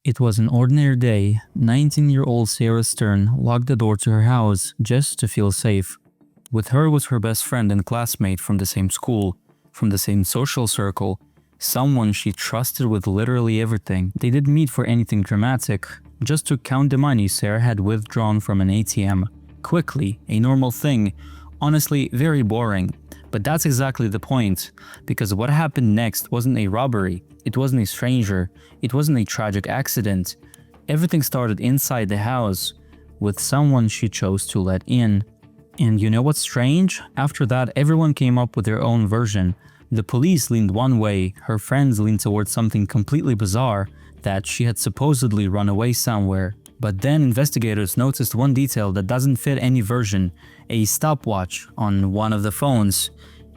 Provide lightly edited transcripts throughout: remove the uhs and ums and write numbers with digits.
It was an ordinary day. 19-year-old Sarah Stern locked the door to her house just to feel safe. With her was her best friend and classmate from the same school, from the same social circle, someone she trusted with literally everything. They didn't meet for anything dramatic, just to count the money Sarah had withdrawn from an ATM. Quickly, a normal thing. Honestly, very boring. But that's exactly the point, because what happened next wasn't a robbery, it wasn't a stranger, it wasn't a tragic accident. Everything started inside the house, with someone she chose to let in. And you know what's strange? After that, everyone came up with their own version. The police leaned one way, her friends leaned towards something completely bizarre, that she had supposedly run away somewhere. But then investigators noticed one detail that doesn't fit any version, a stopwatch on one of the phones.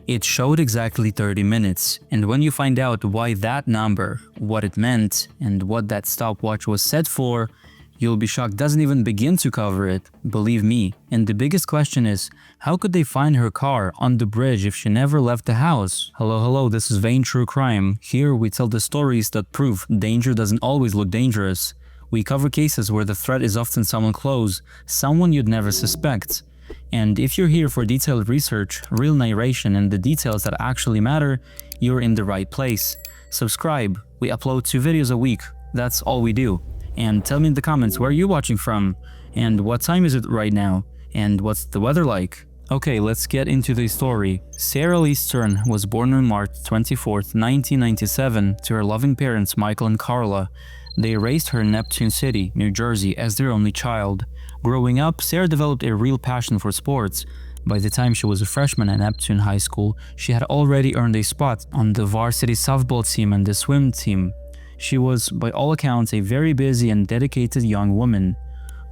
It showed exactly 30 minutes, and when you find out why that number, what it meant, and what that stopwatch was set for, you'll be shocked. Doesn't even begin to cover it, believe me. And the biggest question is, how could they find her car on the bridge if she never left the house? Hello, this is Vain True Crime. Here we tell the stories that prove danger doesn't always look dangerous. We cover cases where the threat is often someone close, someone you'd never suspect. And if you're here for detailed research, real narration, and the details that actually matter, you're in the right place. Subscribe. We upload 2 videos a week. That's all we do. And tell me in the comments where you're watching from, and what time is it right now, and what's the weather like. Okay, let's get into the story. Sarah Lee Stern was born on March 24th, 1997 to her loving parents Michael and Carla. They raised her in Neptune City, New Jersey as their only child. Growing up, Sarah developed a real passion for sports. By the time she was a freshman at Neptune High School, she had already earned a spot on the varsity softball team and the swim team. She was, by all accounts, a very busy and dedicated young woman.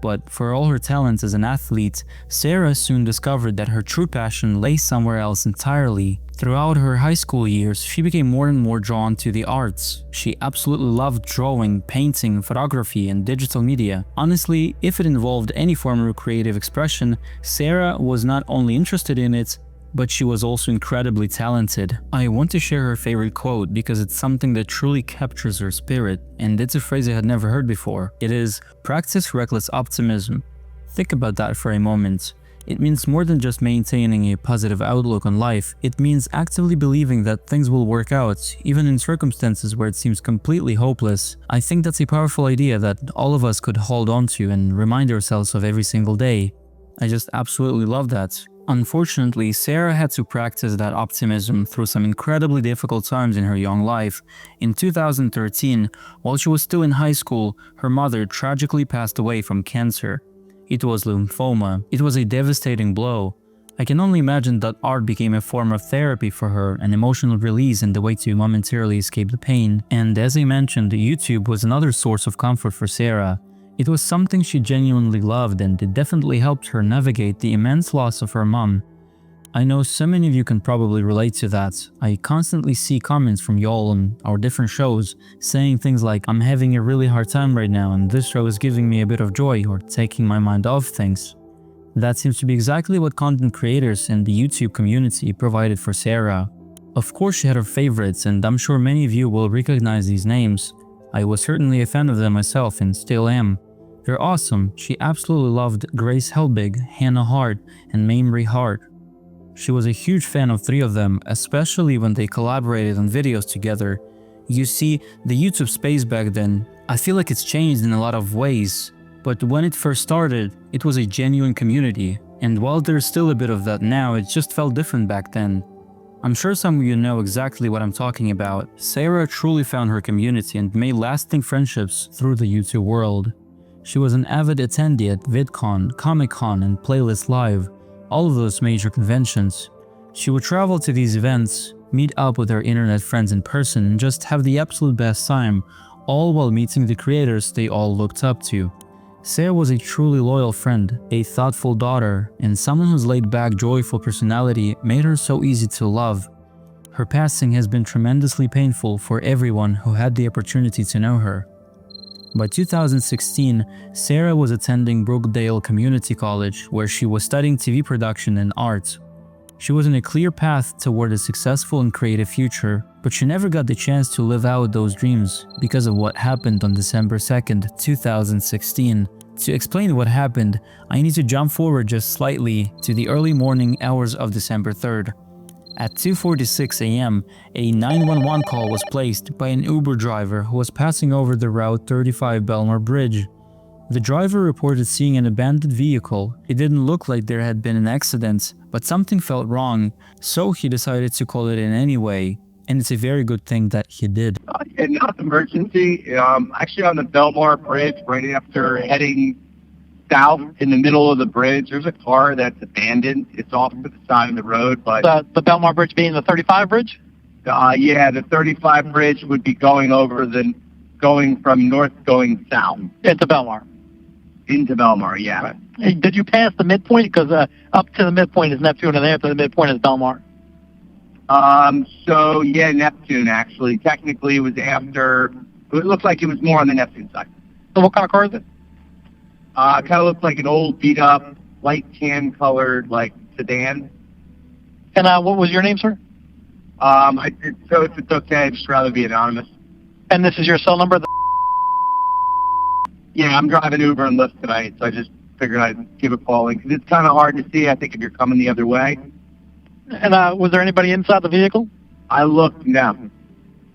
But for all her talents as an athlete, Sarah soon discovered that her true passion lay somewhere else entirely. Throughout her high school years, she became more and more drawn to the arts. She absolutely loved drawing, painting, photography, and digital media. Honestly, if it involved any form of creative expression, Sarah was not only interested in it, but she was also incredibly talented. I want to share her favorite quote because it's something that truly captures her spirit, and it's a phrase I had never heard before. It is, "Practice reckless optimism." Think about that for a moment. It means more than just maintaining a positive outlook on life. It means actively believing that things will work out, even in circumstances where it seems completely hopeless. I think that's a powerful idea that all of us could hold on to and remind ourselves of every single day. I just absolutely love that. Unfortunately, Sarah had to practice that optimism through some incredibly difficult times in her young life. In 2013, while she was still in high school, her mother tragically passed away from cancer. It was lymphoma. It was a devastating blow. I can only imagine that art became a form of therapy for her, an emotional release and a way to momentarily escape the pain. And as I mentioned, YouTube was another source of comfort for Sarah. It was something she genuinely loved, and it definitely helped her navigate the immense loss of her mom. I know so many of you can probably relate to that. I constantly see comments from y'all on our different shows saying things like, "I'm having a really hard time right now and this show is giving me a bit of joy or taking my mind off things." That seems to be exactly what content creators and the YouTube community provided for Sarah. Of course she had her favorites, and I'm sure many of you will recognize these names. I was certainly a fan of them myself and still am. They're awesome. She absolutely loved Grace Helbig, Hannah Hart, and Mamrie Hart. She was a huge fan of 3 of them, especially when they collaborated on videos together. You see, the YouTube space back then, I feel like it's changed in a lot of ways. But when it first started, it was a genuine community. And while there's still a bit of that now, it just felt different back then. I'm sure some of you know exactly what I'm talking about. Sarah truly found her community and made lasting friendships through the YouTube world. She was an avid attendee at VidCon, Comic-Con, and Playlist Live, all of those major conventions. She would travel to these events, meet up with her internet friends in person, and just have the absolute best time, all while meeting the creators they all looked up to. Sarah was a truly loyal friend, a thoughtful daughter, and someone whose laid-back, joyful personality made her so easy to love. Her passing has been tremendously painful for everyone who had the opportunity to know her. By 2016, Sarah was attending Brookdale Community College, where she was studying TV production and art. She was on a clear path toward a successful and creative future, but she never got the chance to live out those dreams because of what happened on December 2nd, 2016. To explain what happened, I need to jump forward just slightly to the early morning hours of December 3rd. At 2:46 a.m., a 911 call was placed by an Uber driver who was passing over the Route 35 Belmar Bridge. The driver reported seeing an abandoned vehicle. It didn't look like there had been an accident, but something felt wrong, so he decided to call it in anyway. And it's a very good thing that he did. Not emergency. Actually on the Belmar Bridge, right after heading south in the middle of the bridge, there's a car that's abandoned. It's off to the side of the road, but the Belmar Bridge being the 35 bridge? Yeah, the 35 bridge would be going from north going south. Into Belmar. Into Belmar, yeah. Right. Hey, did you pass the midpoint? Because up to the midpoint is Neptune, and after the midpoint is Belmar. So yeah, Neptune actually. Technically, it was after. It looked like it was more on the Neptune side. So what kind of car is it? Kind of looked like an old, beat up, light tan colored, like sedan. And what was your name, sir? So if it's okay, I'd just rather be anonymous. And this is your cell number? Yeah, I'm driving Uber and Lyft tonight, so I just figured I'd give a call in because it's kind of hard to see. I think if you're coming the other way. And was there anybody inside the vehicle? I looked, no.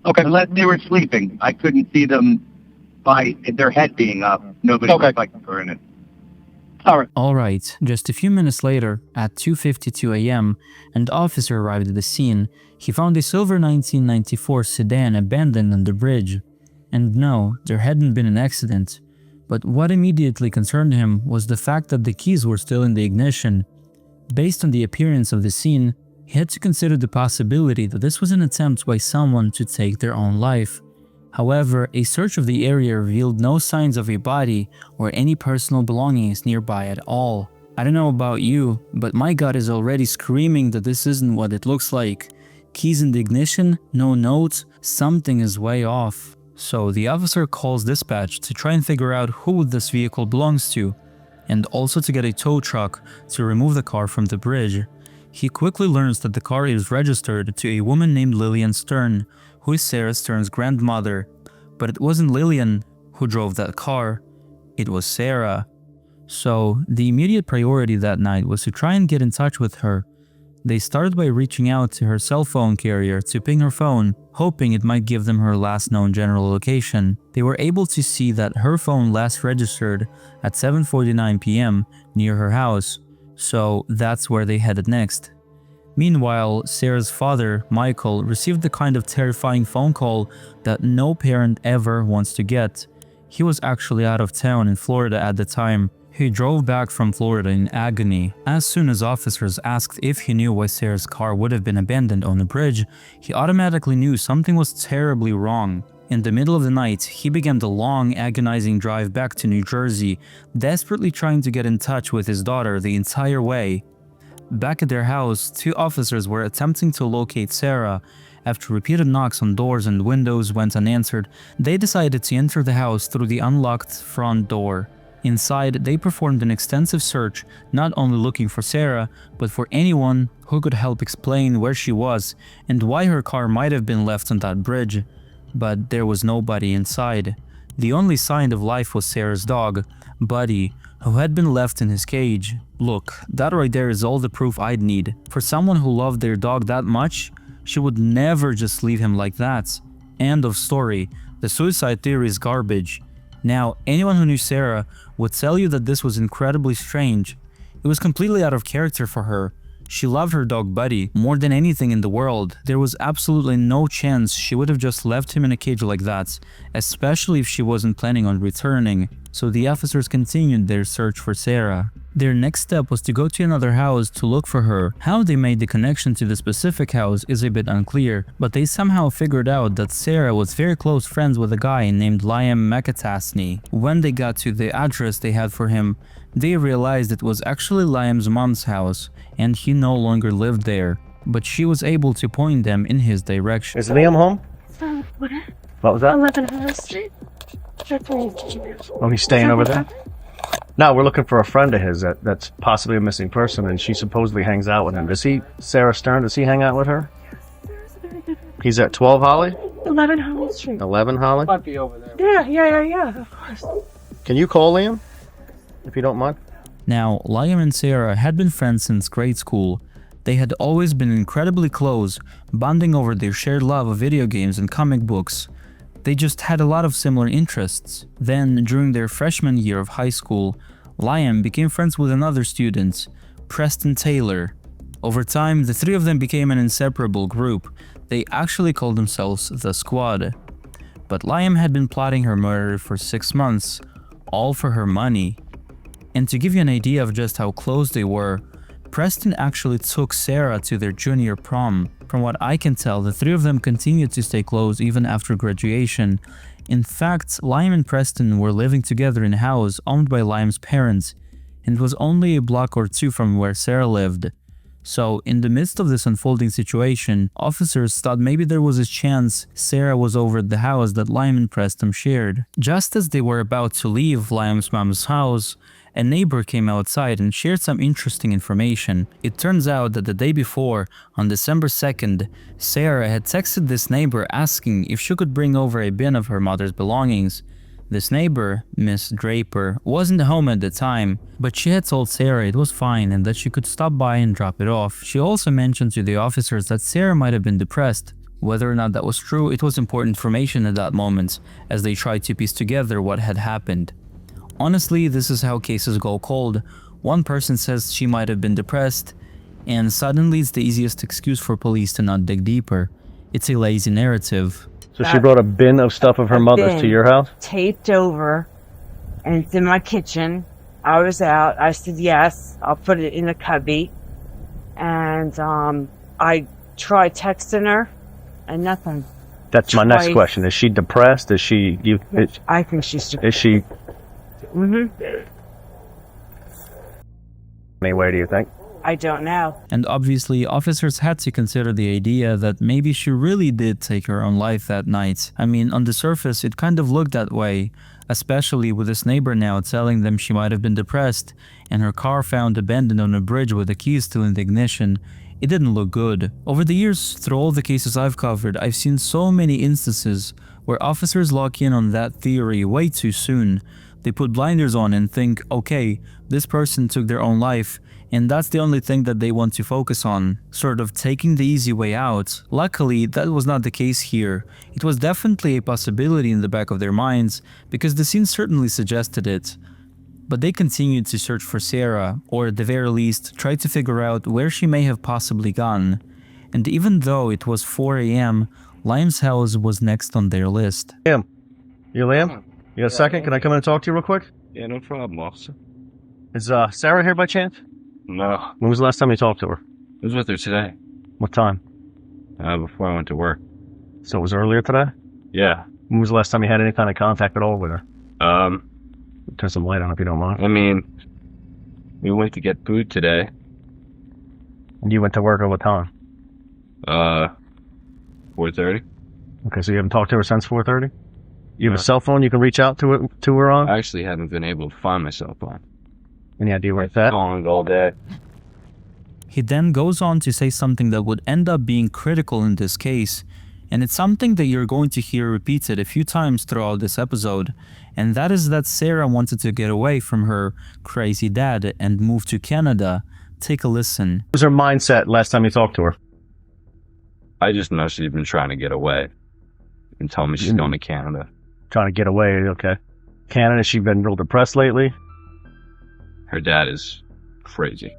Okay. Unless they were sleeping. I couldn't see them by their head being up. Nobody looked like they were in it. Alright, just a few minutes later, at 2:52 a.m., an officer arrived at the scene. He found a silver 1994 sedan abandoned on the bridge. And no, there hadn't been an accident. But what immediately concerned him was the fact that the keys were still in the ignition. Based on the appearance of the scene, he had to consider the possibility that this was an attempt by someone to take their own life. However, a search of the area revealed no signs of a body or any personal belongings nearby at all. I don't know about you, but my gut is already screaming that this isn't what it looks like. Keys in the ignition, no notes, something is way off. So the officer calls dispatch to try and figure out who this vehicle belongs to, and also to get a tow truck to remove the car from the bridge. He quickly learns that the car is registered to a woman named Lillian Stern, who is Sarah Stern's grandmother. But it wasn't Lillian who drove that car, it was Sarah. So the immediate priority that night was to try and get in touch with her. They started by reaching out to her cell phone carrier to ping her phone, hoping it might give them her last known general location. They were able to see that her phone last registered at 7:49 p.m. near her house, so that's where they headed next. Meanwhile, Sarah's father, Michael, received the kind of terrifying phone call that no parent ever wants to get. He was actually out of town in Florida at the time. He drove back from Florida in agony. As soon as officers asked if he knew why Sarah's car would have been abandoned on the bridge, he automatically knew something was terribly wrong. In the middle of the night, he began the long, agonizing drive back to New Jersey, desperately trying to get in touch with his daughter the entire way. Back at their house, two officers were attempting to locate Sarah. After repeated knocks on doors and windows went unanswered, they decided to enter the house through the unlocked front door. Inside, they performed an extensive search, not only looking for Sarah, but for anyone who could help explain where she was and why her car might have been left on that bridge. But there was nobody inside. The only sign of life was Sarah's dog, Buddy, who had been left in his cage. Look, that right there is all the proof I'd need. For someone who loved their dog that much, she would never just leave him like that. End of story. The suicide theory is garbage. Now, anyone who knew Sarah would tell you that this was incredibly strange. It was completely out of character for her. She loved her dog Buddy more than anything in the world. There was absolutely no chance she would have just left him in a cage like that, especially if she wasn't planning on returning. So the officers continued their search for Sarah. Their next step was to go to another house to look for her. How they made the connection to the specific house is a bit unclear, but they somehow figured out that Sarah was very close friends with a guy named Liam McAtasney. When they got to the address they had for him, they realized it was actually Liam's mom's house, and he no longer lived there, but she was able to point them in his direction. Is Liam home? Where? What was that? 11 High Street. Oh, he's staying over there? No, we're looking for a friend of his that's possibly a missing person, and she supposedly hangs out with him. Does he, Sarah Stern, does he hang out with her? He's at 12 Holly? 11 Holly Street. 11 Holly? Might be over there. Yeah, of course. Can you call Liam, if you don't mind? Now, Liam and Sarah had been friends since grade school. They had always been incredibly close, bonding over their shared love of video games and comic books. They just had a lot of similar interests. Then, during their freshman year of high school, Liam became friends with another student, Preston Taylor. Over time, the three of them became an inseparable group. They actually called themselves the Squad. But Liam had been plotting her murder for 6 months, all for her money. And to give you an idea of just how close they were, Preston actually took Sarah to their junior prom. From what I can tell, the three of them continued to stay close even after graduation. In fact, Liam and Preston were living together in a house owned by Liam's parents, and it was only a block or two from where Sarah lived. So, in the midst of this unfolding situation, officers thought maybe there was a chance Sarah was over at the house that Liam and Preston shared. Just as they were about to leave Liam's mom's house, a neighbor came outside and shared some interesting information. It turns out that the day before, on December 2nd, Sarah had texted this neighbor asking if she could bring over a bin of her mother's belongings. This neighbor, Miss Draper, wasn't home at the time, but she had told Sarah it was fine and that she could stop by and drop it off. She also mentioned to the officers that Sarah might have been depressed. Whether or not that was true, it was important information at that moment, as they tried to piece together what had happened. Honestly, this is how cases go cold. One person says she might have been depressed, and suddenly it's the easiest excuse for police to not dig deeper. It's a lazy narrative. So she brought a bin of stuff of her mother's to your house? Taped over, and it's in my kitchen. I was out. I said, yes, I'll put it in a cubby. And I tried texting her, and nothing. That's my next question. Is she depressed? Is she... I think she's depressed. Is she... Mm-hmm. Anyway, do you think? I don't know. And obviously, officers had to consider the idea that maybe she really did take her own life that night. I mean, on the surface, it kind of looked that way, especially with this neighbor now telling them she might have been depressed, and her car found abandoned on a bridge with the keys still in the ignition. It didn't look good. Over the years, through all the cases I've covered, I've seen so many instances where officers lock in on that theory way too soon. They put blinders on and think, okay, this person took their own life, and that's the only thing that they want to focus on, sort of taking the easy way out. Luckily, that was not the case here. It was definitely a possibility in the back of their minds, because the scene certainly suggested it. But they continued to search for Sarah, or at the very least, tried to figure out where she may have possibly gone. And even though it was 4 a.m., Liam's house was next on their list. Liam. You Liam? You got a second? Can I come in and talk to you real quick? Yeah, no problem, officer. Is Sarah here by chance? No, When was the last time you talked to her? I was with her today, What time? before I went to work. So it was earlier today? Yeah, When was the last time you had any kind of contact at all with her? um, Turn some light on if you don't mind. I mean, we went to get food today, And you went to work at what time? 4:30. Okay, so you haven't talked to her since 4:30? You have a cell phone you can reach out to her on? I actually haven't been able to find my cell phone. Any idea where it's at? Calling it all day. He then goes on to say something that would end up being critical in this case, and it's something that you're going to hear repeated a few times throughout this episode, and that is that Sarah wanted to get away from her crazy dad and move to Canada. Take a listen. What was her mindset last time you talked to her? I just know she's been trying to get away. She's been telling me she's going to Canada. Trying to get away, okay. Canada, she been real depressed lately? Her dad is crazy.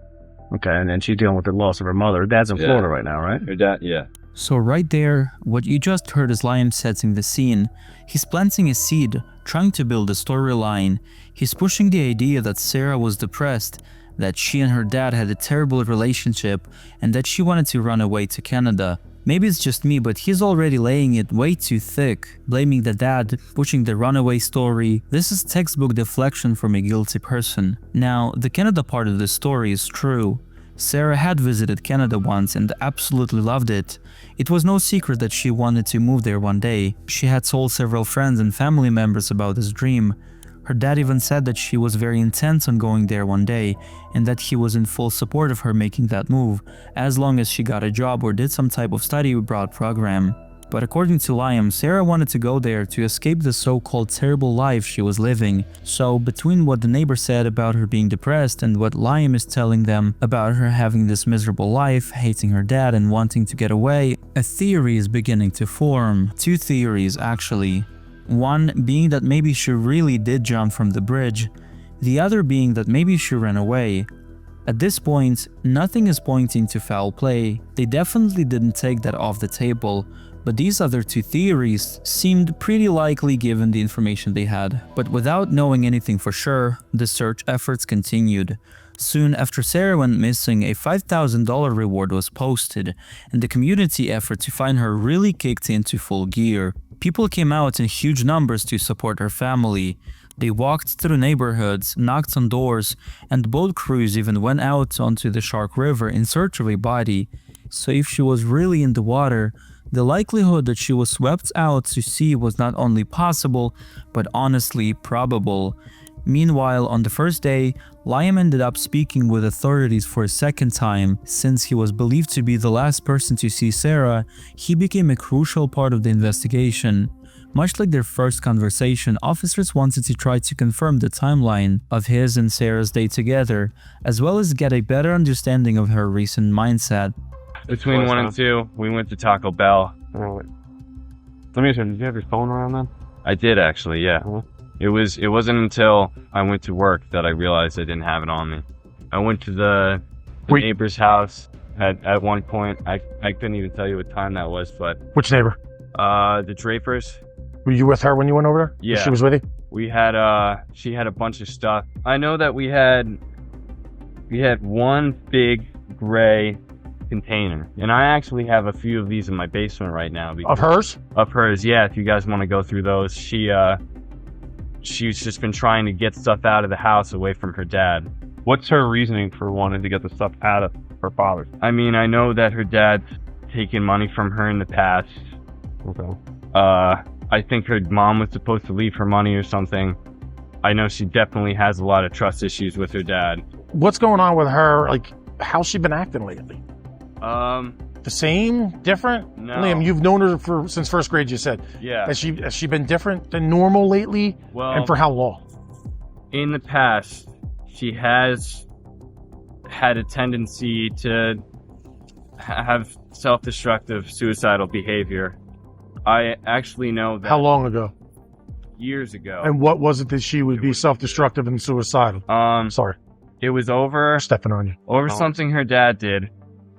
Okay, and then she's dealing with the loss of her mother. Her dad's in Florida right now, right? Her dad, yeah. So right there, what you just heard is Liam setting the scene. He's planting a seed, trying to build a storyline. He's pushing the idea that Sarah was depressed, that she and her dad had a terrible relationship, and that she wanted to run away to Canada. Maybe it's just me, but he's already laying it way too thick, blaming the dad, pushing the runaway story. This is textbook deflection from a guilty person. Now, the Canada part of the story is true. Sarah had visited Canada once and absolutely loved it. It was no secret that she wanted to move there one day. She had told several friends and family members about this dream. Her dad even said that she was very intent on going there one day and that he was in full support of her making that move, as long as she got a job or did some type of study abroad program. But according to Liam, Sarah wanted to go there to escape the so-called terrible life she was living. So between what the neighbor said about her being depressed and what Liam is telling them about her having this miserable life, hating her dad and wanting to get away, a theory is beginning to form. Two theories actually. One being that maybe she really did jump from the bridge, the other being that maybe she ran away. At this point, nothing is pointing to foul play. They definitely didn't take that off the table, but these other two theories seemed pretty likely given the information they had. But without knowing anything for sure, the search efforts continued. Soon after Sarah went missing, a $5,000 reward was posted, and the community effort to find her really kicked into full gear. People came out in huge numbers to support her family. They walked through neighborhoods, knocked on doors, and boat crews even went out onto the Shark River in search of a body. So if she was really in the water, the likelihood that she was swept out to sea was not only possible, but honestly probable. Meanwhile, on the first day, Liam ended up speaking with authorities for a second time. Since he was believed to be the last person to see Sarah, he became a crucial part of the investigation. Much like their first conversation, officers wanted to try to confirm the timeline of his and Sarah's day together, as well as get a better understanding of her recent mindset. Between 1 and 2, we went to Taco Bell. Let me ask you, did you have your phone around then? I did actually, yeah. It wasn't until I went to work that I realized I didn't have it on me. I went to the neighbor's house at one point. I couldn't even tell you what time that was, but Which neighbor? the Drapers. Were you with her when you went over there? Yeah. She was with you? We had she had a bunch of stuff. I know that we had one big gray container, and I actually have a few of these in my basement right now. Of hers? Of hers, yeah. If you guys want to go through those, she's just been trying to get stuff out of the house away from her dad. What's her reasoning for wanting to get the stuff out of her father? I mean, I know that her dad's taken money from her in the past. Okay. I think her mom was supposed to leave her money or something. I know she definitely has a lot of trust issues with her dad. What's going on with her? Like, how's she been acting lately? The same? Different? No. Liam, you've known her since first grade, you said. Yeah. Has she been different than normal lately? Well, and for how long? in the past, she has had a tendency to have self-destructive, suicidal behavior. I actually know that. How long ago? Years ago. And what was it that she would be self-destructive and suicidal? Sorry. It was over Stepping on you. something her dad did.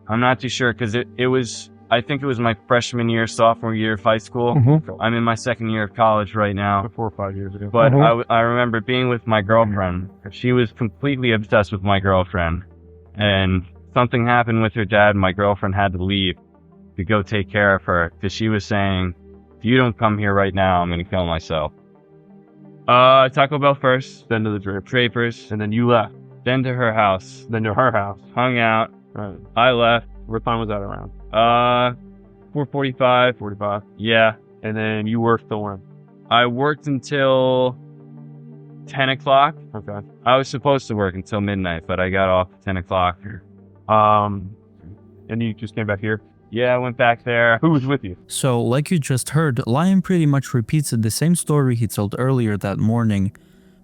I'm not too sure because it was, I think it was my freshman year, sophomore year of high school. Mm-hmm. I'm in my second year of college right now. 4 or 5 years ago. But Mm-hmm. I remember being with my girlfriend. She was completely obsessed with my girlfriend. And something happened with her dad, and my girlfriend had to leave to go take care of her because she was saying, if you don't come here right now, I'm going to kill myself. Taco Bell first, Then to the Drapers, and then you left. then to her house, Then to her house. hung out. Right. I left. What time was that around? 4:45. 45. Yeah. And then you worked till when? I worked until 10 o'clock. Okay. I was supposed to work until midnight, but I got off at 10 o'clock. And you just came back here? Yeah, I went back there. Who was with you? So, like you just heard, Liam pretty much repeated the same story he told earlier that morning.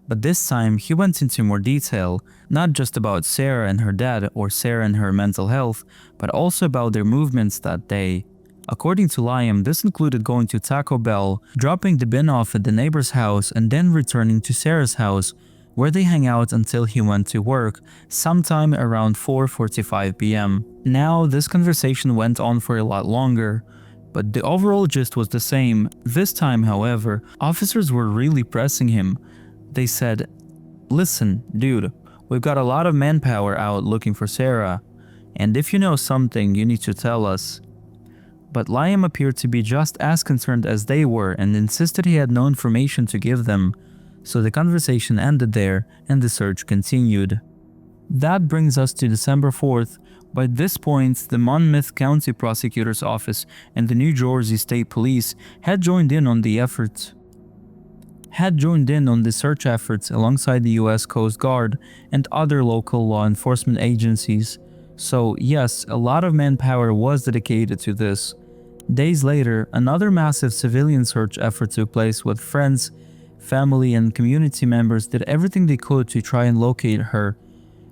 But this time, he went into more detail, not just about Sarah and her dad or Sarah and her mental health, but also about their movements that day. According to Liam, this included going to Taco Bell, dropping the bin off at the neighbor's house, and then returning to Sarah's house, where they hang out until he went to work, sometime around 4:45 p.m. Now, this conversation went on for a lot longer, but the overall gist was the same. This time, however, officers were really pressing him. They said, "Listen, dude, we've got a lot of manpower out looking for Sarah, and if you know something, you need to tell us." But Liam appeared to be just as concerned as they were and insisted he had no information to give them, so the conversation ended there and the search continued. That brings us to December 4th. By this point, the Monmouth County Prosecutor's Office and the New Jersey State Police had joined in on the effort. had joined in on the search efforts alongside the US Coast Guard and other local law enforcement agencies. So yes, a lot of manpower was dedicated to this. Days later, another massive civilian search effort took place with friends, family, and community members did everything they could to try and locate her.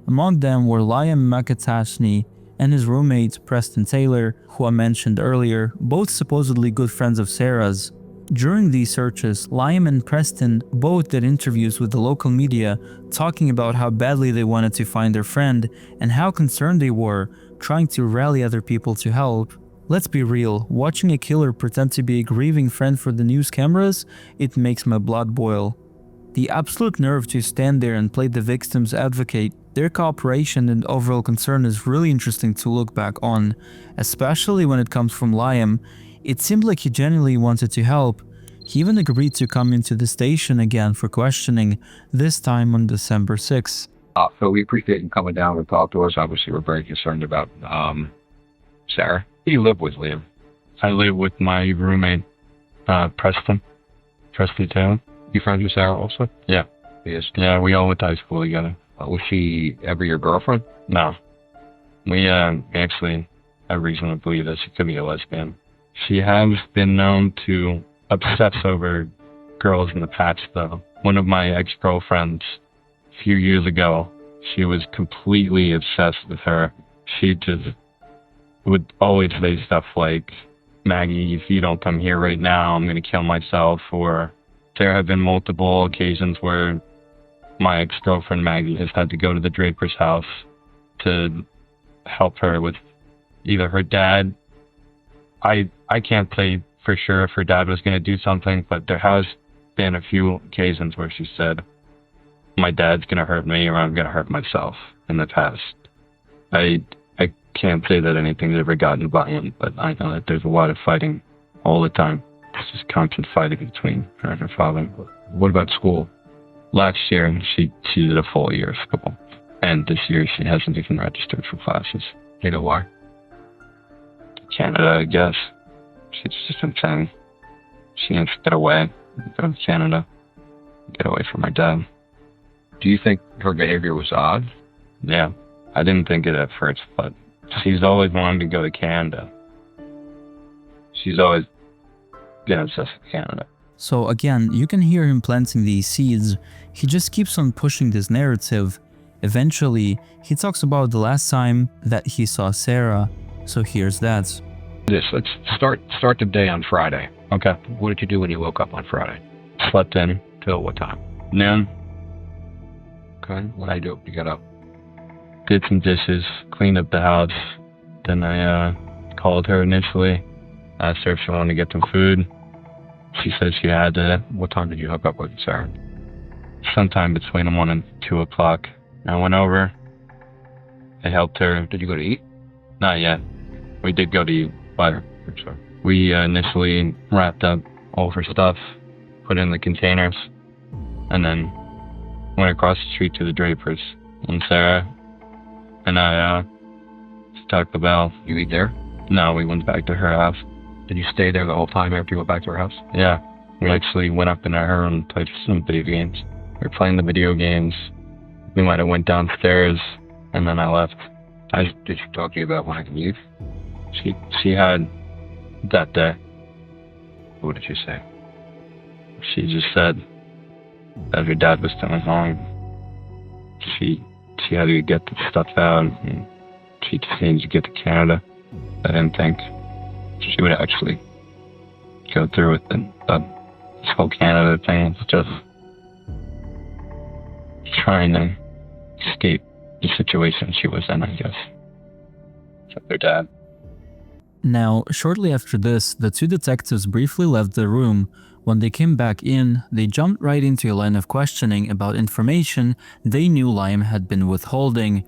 Among them were Liam McAtashny and his roommate Preston Taylor, who I mentioned earlier, both supposedly good friends of Sarah's. During these searches, Liam and Preston both did interviews with the local media, talking about how badly they wanted to find their friend and how concerned they were, trying to rally other people to help. Let's be real, watching a killer pretend to be a grieving friend for the news cameras, it makes my blood boil. The absolute nerve to stand there and play the victim's advocate, their cooperation and overall concern is really interesting to look back on, especially when it comes from Liam. It seemed like he genuinely wanted to help. He even agreed to come into the station again for questioning, this time on December 6th. So we appreciate you coming down and talk to us. Obviously, we're very concerned about Sarah. Who do you live with, Liam? I live with my roommate, Preston Taylor. You friends with Sarah also? Yeah. Yes. Yeah, we all went to high school together. Was she ever your girlfriend? No. We actually have reason to believe that she could be a lesbian. She has been known to obsess over girls in the past, though. One of my ex-girlfriends, a few years ago, she was completely obsessed with her. She just would always say stuff like, "Maggie, if you don't come here right now, I'm going to kill myself." Or there have been multiple occasions where my ex-girlfriend Maggie has had to go to the Draper's house to help her with either her dad. I can't say for sure if her dad was going to do something, but there has been a few occasions where she said, "My dad's going to hurt me or I'm going to hurt myself" in the past. I can't say that anything's ever gotten violent, but I know that there's a lot of fighting all the time. It's just constant fighting between her and her father. What about school? Last year, she did a full year of school. And this year, she hasn't even registered for classes. You know why? Canada, I guess. She's just insane. She needs to get away, go to Canada, get away from her dad. Do you think her behavior was odd? Yeah, I didn't think it at first, but she's always wanted to go to Canada. She's always been obsessed with Canada. So again, you can hear him planting these seeds. He just keeps on pushing this narrative. Eventually, he talks about the last time that he saw Sarah. So here's that. Let's start the day on Friday. Okay. What did you do when you woke up on Friday? Slept in. Till what time? Noon. Okay. What did you do? You got up. Did some dishes, cleaned up the house. Then I called her initially, asked her if she wanted to get some food. She said she had to. What time did you hook up with Sarah? Sometime between 1 and 2 o'clock. I went over. I helped her. Did you go to eat? Not yet. We did go to eat, but Sure. we initially wrapped up all of her stuff, put it in the containers, and then went across the street to the Drapers. And Sarah and I stuck the bell. You eat there? No, we went back to her house. Did you stay there the whole time after you went back to her house? Yeah. We actually went up into her room and played some video games. We were playing the video games. We might have went downstairs, and then I left. Did she talk to you about wanting to leave? She had that day. What did she say? She just said that her dad was coming home. She had to get the stuff out, and she just needed to get to Canada. I didn't think she would actually go through with it. But this whole Canada thing is just trying to escape the situation she was in, I guess. With her dad. Now, shortly after this, the two detectives briefly left the room. When they came back in, they jumped right into a line of questioning about information they knew Liam had been withholding.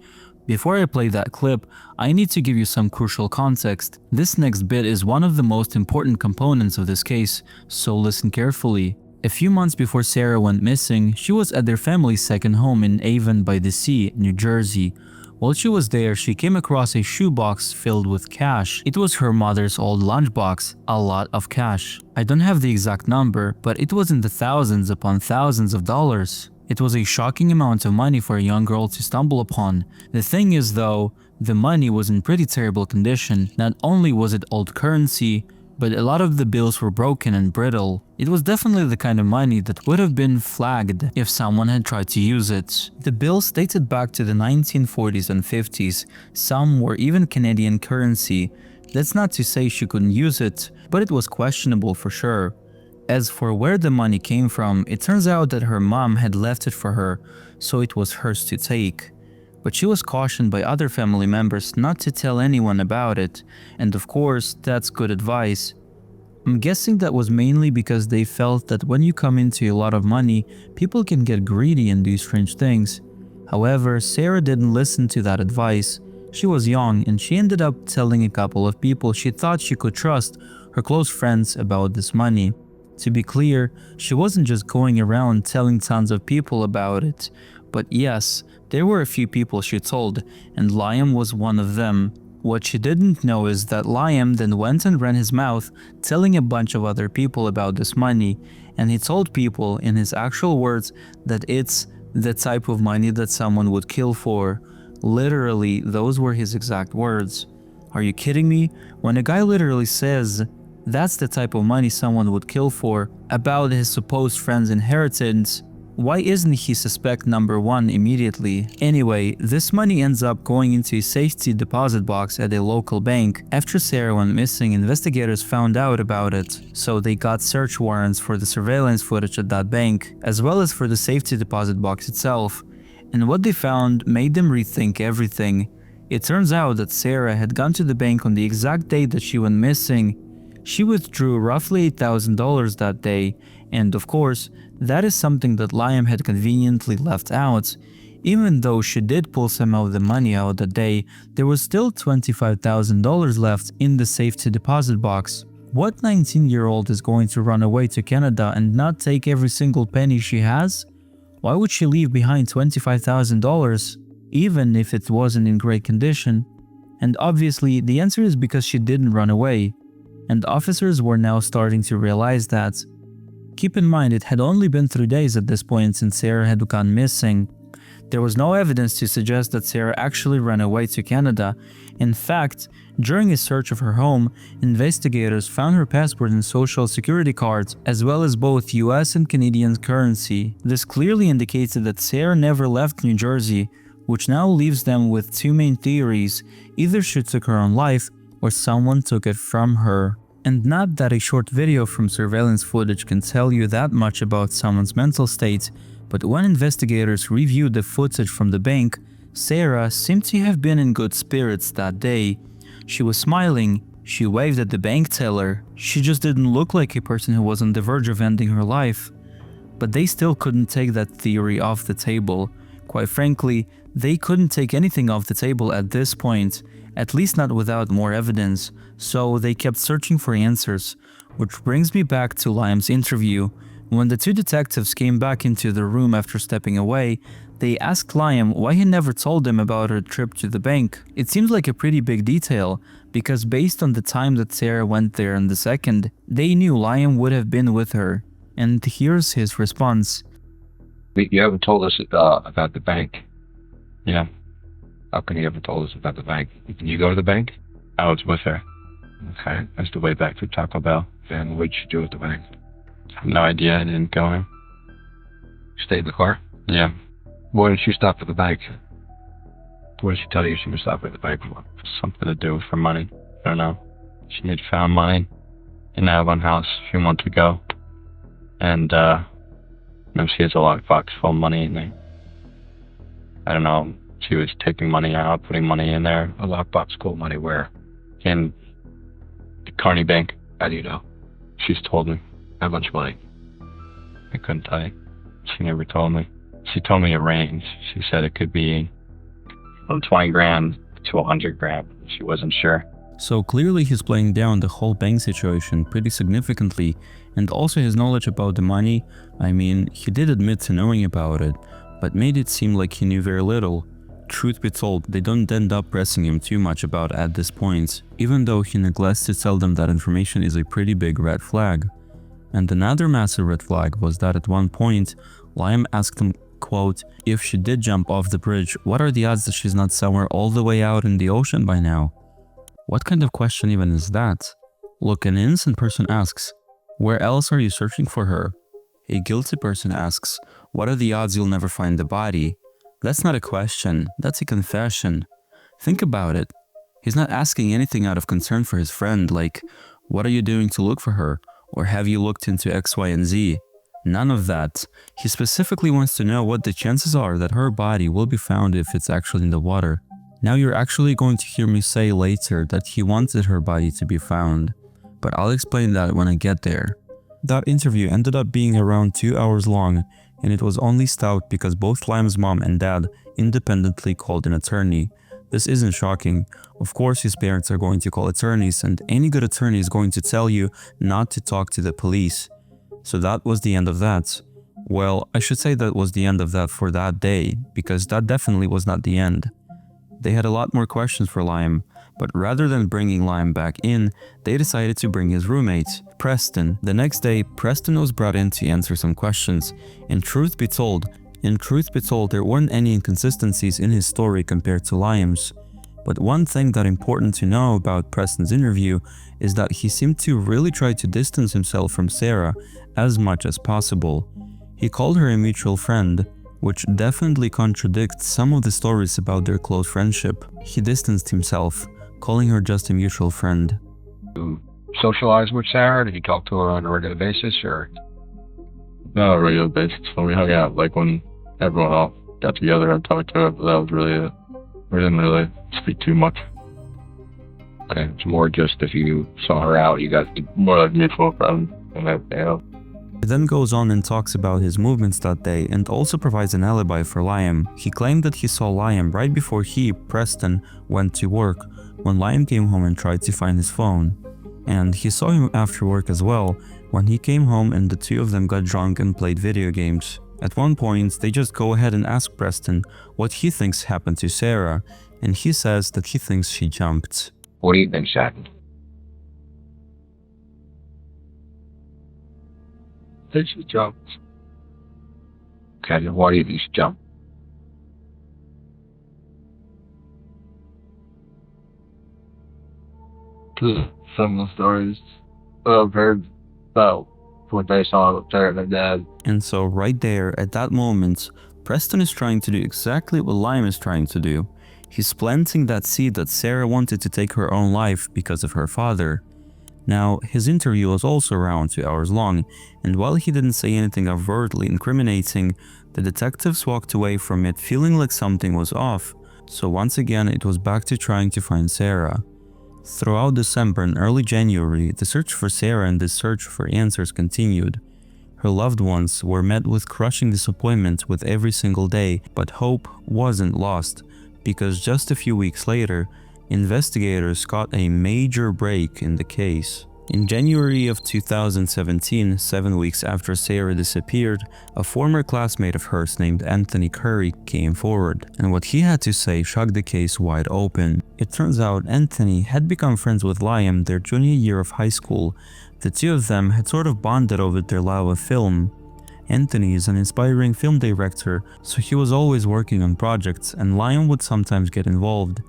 Before I play that clip, I need to give you some crucial context. This next bit is one of the most important components of this case, so listen carefully. A few months before Sarah went missing, she was at their family's second home in Avon by the Sea, New Jersey. While she was there, she came across a shoebox filled with cash. It was her mother's old lunchbox, a lot of cash. I don't have the exact number, but it was in the thousands upon thousands of dollars. It was a shocking amount of money for a young girl to stumble upon. The thing is though, the money was in pretty terrible condition. Not only was it old currency, but a lot of the bills were broken and brittle. It was definitely the kind of money that would have been flagged if someone had tried to use it. The bills dated back to the 1940s and 50s, some were even Canadian currency. That's not to say she couldn't use it, but it was questionable for sure. As for where the money came from, it turns out that her mom had left it for her, so it was hers to take. But she was cautioned by other family members not to tell anyone about it, and of course, that's good advice. I'm guessing that was mainly because they felt that when you come into a lot of money, people can get greedy and do strange things. However, Sarah didn't listen to that advice. She was young and she ended up telling a couple of people she thought she could trust, her close friends, about this money. To be clear, she wasn't just going around telling tons of people about it. But yes, there were a few people she told, and Liam was one of them. What she didn't know is that Liam then went and ran his mouth telling a bunch of other people about this money, and he told people, in his actual words, that it's the type of money that someone would kill for. Literally, those were his exact words. Are you kidding me? When a guy literally says that's the type of money someone would kill for about his supposed friend's inheritance, why isn't he suspect number one immediately? Anyway, this money ends up going into a safety deposit box at a local bank. After Sarah went missing, investigators found out about it, so they got search warrants for the surveillance footage at that bank, as well as for the safety deposit box itself. And what they found made them rethink everything. It turns out that Sarah had gone to the bank on the exact day that she went missing. She withdrew roughly $8,000 that day, and of course, that is something that Liam had conveniently left out. Even though she did pull some of the money out that day, there was still $25,000 left in the safety deposit box. What 19-year-old is going to run away to Canada and not take every single penny she has? Why would she leave behind $25,000, even if it wasn't in great condition? And obviously, the answer is because she didn't run away. And officers were now starting to realize that. Keep in mind, it had only been 3 days at this point since Sarah had gone missing. There was no evidence to suggest that Sarah actually ran away to Canada. In fact, during a search of her home, investigators found her passport and social security cards, as well as both US and Canadian currency. This clearly indicated that Sarah never left New Jersey, which now leaves them with two main theories: either she took her own life, or someone took it from her. And not that a short video from surveillance footage can tell you that much about someone's mental state, but when investigators reviewed the footage from the bank, Sarah seemed to have been in good spirits that day. She was smiling, she waved at the bank teller, she just didn't look like a person who was on the verge of ending her life. But they still couldn't take that theory off the table. Quite frankly, they couldn't take anything off the table at this point, at least not without more evidence, so they kept searching for answers. Which brings me back to Liam's interview. When the two detectives came back into the room after stepping away, they asked Liam why he never told them about her trip to the bank. It seems like a pretty big detail, because based on the time that Sarah went there on the 2nd, they knew Liam would have been with her. And here's his response. You haven't told us about the bank. Yeah, How come you haven't told us about the bank? Did you go to the bank? I was with her. Okay. That's the way back to Taco Bell. And what'd you do at the bank? I have no idea. I didn't go in. Stay in the car? Yeah. Why didn't you stop at the bank? What did she tell you she was stopping at the bank for? Something to do for money. I don't know. She had found money in that one house a few months ago. And, she has a lockbox full of money in there. I don't know. She was taking money out, putting money in there. A lockbox full of money where? In the Carney Bank. How do you know? She's told me. How much money? I couldn't tell you. She never told me. She told me a range. She said it could be from 20 grand to 100 grand. She wasn't sure. So clearly he's playing down the whole bank situation pretty significantly, and also his knowledge about the money. I mean, he did admit to knowing about it, but made it seem like he knew very little. truth be told, they don't end up pressing him too much about at this point, even though he neglects to tell them that information is a pretty big red flag. And another massive red flag was that at one point, Liam asked him, quote, if she did jump off the bridge, what are the odds that she's not somewhere all the way out in the ocean by now? What kind of question even is that? Look, an innocent person asks, where else are you searching for her? A guilty person asks, what are the odds you'll never find the body? That's not a question, that's a confession. Think about it. He's not asking anything out of concern for his friend, like, what are you doing to look for her? Or have you looked into X, Y, and Z? None of that. He specifically wants to know what the chances are that her body will be found if it's actually in the water. Now you're actually going to hear me say later that he wanted her body to be found, but I'll explain that when I get there. That interview ended up being around 2 hours long, and it was only stopped because both Liam's mom and dad independently called an attorney. This isn't shocking. Of course his parents are going to call attorneys, and any good attorney is going to tell you not to talk to the police. So that was the end of that. Well, I should say that was the end of that for that day, because that definitely was not the end. They had a lot more questions for Liam, but rather than bringing Liam back in, they decided to bring his roommate, Preston. The next day, Preston was brought in to answer some questions, and truth be told, there weren't any inconsistencies in his story compared to Liam's. But one thing that's important to know about Preston's interview is that he seemed to really try to distance himself from Sarah as much as possible. He called her a mutual friend, which definitely contradicts some of the stories about their close friendship. He distanced himself, calling her just a mutual friend. You socialize with Sarah? Did you talk to her on a regular basis, or? Not on a regular basis. When we hung out, like when everyone all got together and talked to her, but that was really it. We didn't really speak too much. Okay, it's more just if you saw her out, you guys. More like mutual friends and everything else. He then goes on and talks about his movements that day and also provides an alibi for Liam. He claimed that he saw Liam right before he, Preston, went to work, when Liam came home and tried to find his phone. And he saw him after work as well, when he came home and the two of them got drunk and played video games. At one point, they just go ahead and ask Preston what he thinks happened to Sarah, and he says that he thinks she jumped. What do you think happened? I think she jumped. Okay, then why do you think she jumped? Some of the stories I've heard about what they saw with Sarah and her dad. And so right there, at that moment, Preston is trying to do exactly what Liam is trying to do. He's planting that seed that Sarah wanted to take her own life because of her father. Now, his interview was also around 2 hours long, and while he didn't say anything overtly incriminating, the detectives walked away from it feeling like something was off. So once again, it was back to trying to find Sarah. Throughout December and early January, the search for Sarah and the search for answers continued. Her loved ones were met with crushing disappointment with every single day, but hope wasn't lost, because just a few weeks later, investigators got a major break in the case. In January of 2017, 7 weeks after Sarah disappeared, a former classmate of hers named Anthony Curry came forward, and what he had to say shocked the case wide open. It turns out Anthony had become friends with Liam their junior year of high school. The two of them had sort of bonded over their love of film. Anthony is an inspiring film director, so he was always working on projects, and Liam would sometimes get involved.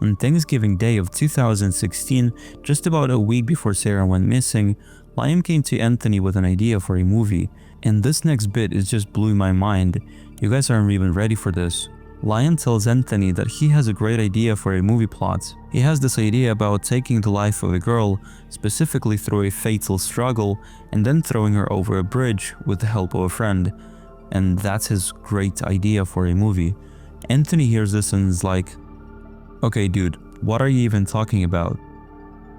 On Thanksgiving Day of 2016, just about a week before Sarah went missing, Liam came to Anthony with an idea for a movie. And this next bit is just blew my mind. You guys aren't even ready for this. Liam tells Anthony that he has a great idea for a movie plot. He has this idea about taking the life of a girl, specifically through a fatal struggle, and then throwing her over a bridge with the help of a friend. And that's his great idea for a movie. Anthony hears this and is like, "Okay dude, what are you even talking about?"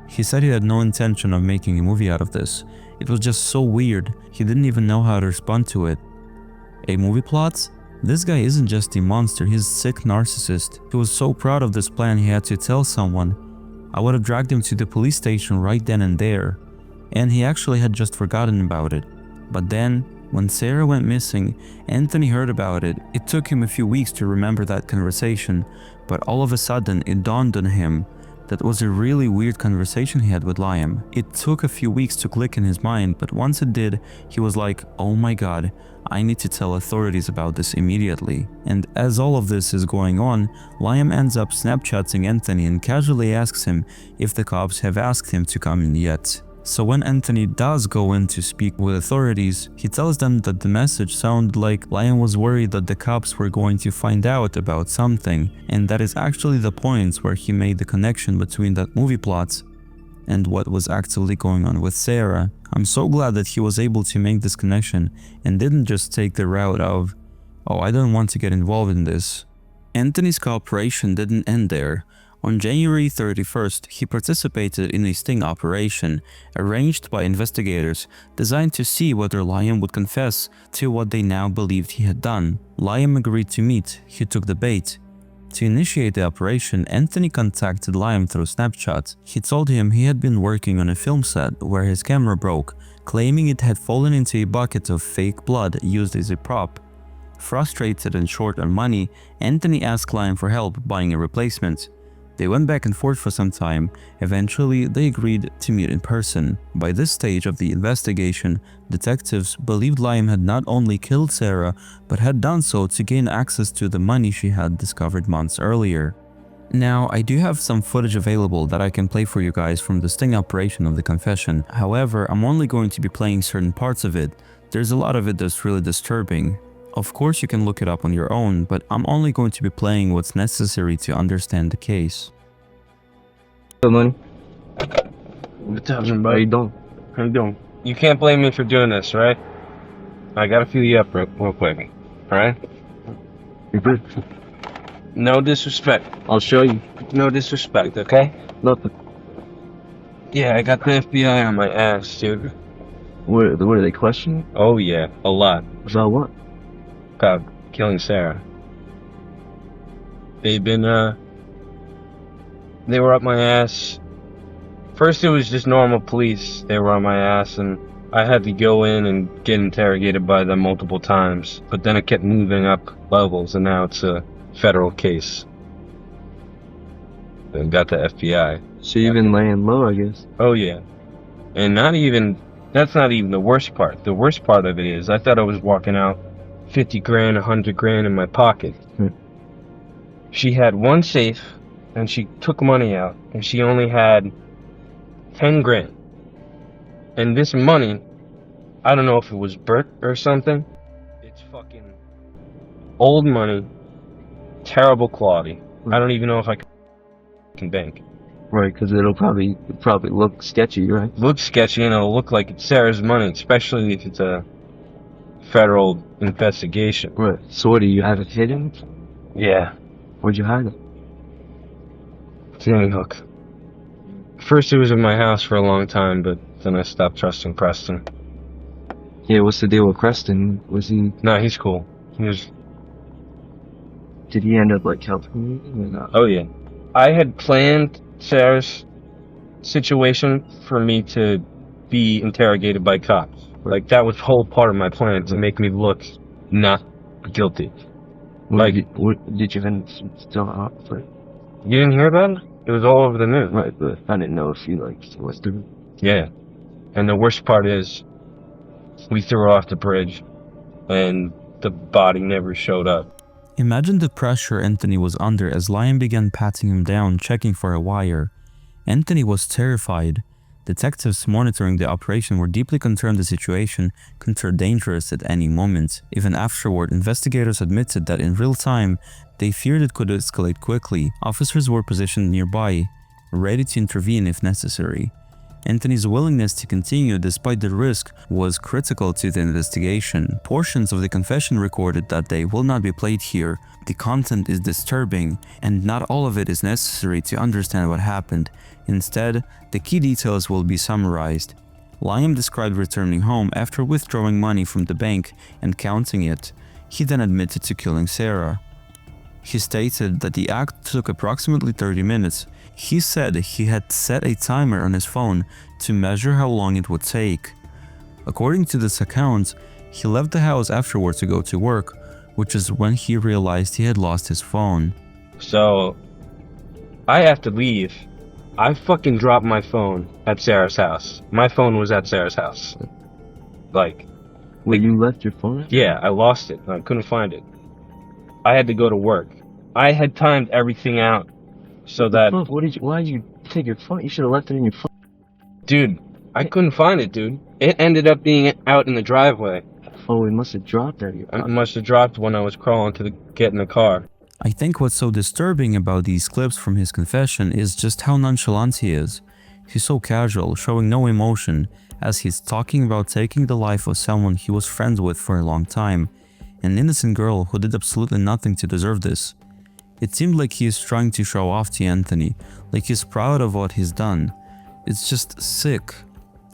He said he had no intention of making a movie out of this. It was just so weird, he didn't even know how to respond to it. A movie plot? This guy isn't just a monster, he's a sick narcissist. He was so proud of this plan he had to tell someone. I would have dragged him to the police station right then and there. And he actually had just forgotten about it. But then, When Sarah went missing, Anthony heard about it. It took him a few weeks to remember that conversation, but all of a sudden it dawned on him that was a really weird conversation he had with Liam. It took a few weeks to click in his mind, but once it did, he was like, oh my god, I need to tell authorities about this immediately. And as all of this is going on, Liam ends up Snapchatting Anthony and casually asks him if the cops have asked him to come in yet. So when Anthony does go in to speak with authorities, he tells them that the message sounded like Liam was worried that the cops were going to find out about something, and that is actually the point where he made the connection between that movie plot and what was actually going on with Sarah. I'm so glad that he was able to make this connection and didn't just take the route of, oh, I don't want to get involved in this. Anthony's cooperation didn't end there. On January 31st, he participated in a sting operation arranged by investigators designed to see whether Liam would confess to what they now believed he had done. Liam agreed to meet. He took the bait. To initiate the operation, Anthony contacted Liam through Snapchat. He told him he had been working on a film set where his camera broke, claiming it had fallen into a bucket of fake blood used as a prop. Frustrated and short on money, Anthony asked Liam for help buying a replacement. They went back and forth for some time. Eventually, they agreed to meet in person. By this stage of the investigation, detectives believed Liam had not only killed Sarah, but had done so to gain access to the money she had discovered months earlier. Now, I do have some footage available that I can play for you guys from the sting operation of the confession. However, I'm only going to be playing certain parts of it. There's a lot of it that's really disturbing. Of course, you can look it up on your own, but I'm only going to be playing what's necessary to understand the case. Good morning. What's happening, buddy? How you doing? You can't blame me for doing this, right? I gotta feel you up real quick, alright? You good? No disrespect. I'll show you. No disrespect, okay? Nothing. Yeah, I got the FBI on my ass, dude. What are they questioning? Oh yeah, a lot. About what? About killing Sarah. They've been, they were up my ass. First it was just normal police. They were on my ass and I had to go in and get interrogated by them multiple times. But then it kept moving up levels and now it's a federal case. Then got the FBI. So you've been laying low, I guess. Oh yeah. And that's not even the worst part. The worst part of it is I thought I was walking out 50 grand, 100 grand in my pocket. She had one safe and she took money out and she only had 10 grand. And this money, I don't know if it was brick or something. It's fucking old money, terrible quality. I don't even know if I can bank. Right, because it'll probably look sketchy, right? Looks sketchy and it'll look like it's Sarah's money, especially if it's a federal investigation. Right. So what, do you have it hidden? Yeah. Where'd you hide it? Sandy Hook. First it was in my house for a long time, but then I stopped trusting Preston. Yeah, what's the deal with Preston? Was he... No, he's cool. Did he end up, like, helping you or not? Oh, yeah. I had planned Sarah's situation for me to be interrogated by cops. Like, that was whole part of my plan, to make me look not guilty. Did you even still up? You didn't hear about it? It was all over the news. Right, but I didn't know if you, like, was doing it. Yeah. And the worst part is, we threw her off the bridge, and the body never showed up. Imagine the pressure Anthony was under as Liam began patting him down, checking for a wire. Anthony was terrified. Detectives monitoring the operation were deeply concerned the situation could turn dangerous at any moment. Even afterward, investigators admitted that in real time, they feared it could escalate quickly. Officers were positioned nearby, ready to intervene if necessary. Anthony's willingness to continue despite the risk was critical to the investigation. Portions of the confession recorded that day will not be played here. The content is disturbing, and not all of it is necessary to understand what happened. Instead, the key details will be summarized. Liam described returning home after withdrawing money from the bank and counting it. He then admitted to killing Sarah. He stated that the act took approximately 30 minutes. He said he had set a timer on his phone to measure how long it would take. According to this account, He left the house afterward to go to work, which is when he realized he had lost his phone. So, I have to leave. I fucking dropped my phone at Sarah's house. My phone was at Sarah's house. Like... Wait, you left your phone? Yeah, I lost it. I couldn't find it. I had to go to work. I had timed everything out so that... Why did you take your phone? You should have left it in your phone. Dude, I couldn't find it, dude. It ended up being out in the driveway. Oh, it must have dropped out of your pocket. I must have dropped when I was crawling to get in the car. I think what's so disturbing about these clips from his confession is just how nonchalant he is. He's so casual, showing no emotion, as he's talking about taking the life of someone he was friends with for a long time, an innocent girl who did absolutely nothing to deserve this. It seemed like he is trying to show off to Anthony, like he's proud of what he's done. It's just sick.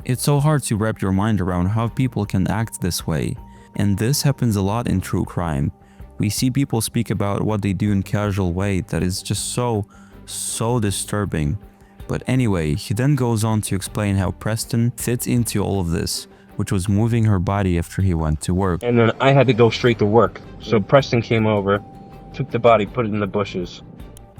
It's so hard to wrap your mind around how people can act this way, and this happens a lot in true crime. We see people speak about what they do in a casual way that is just so disturbing. But anyway, he then goes on to explain how Preston fits into all of this, which was moving her body after he went to work. And then I had to go straight to work. So Preston came over, took the body, put it in the bushes.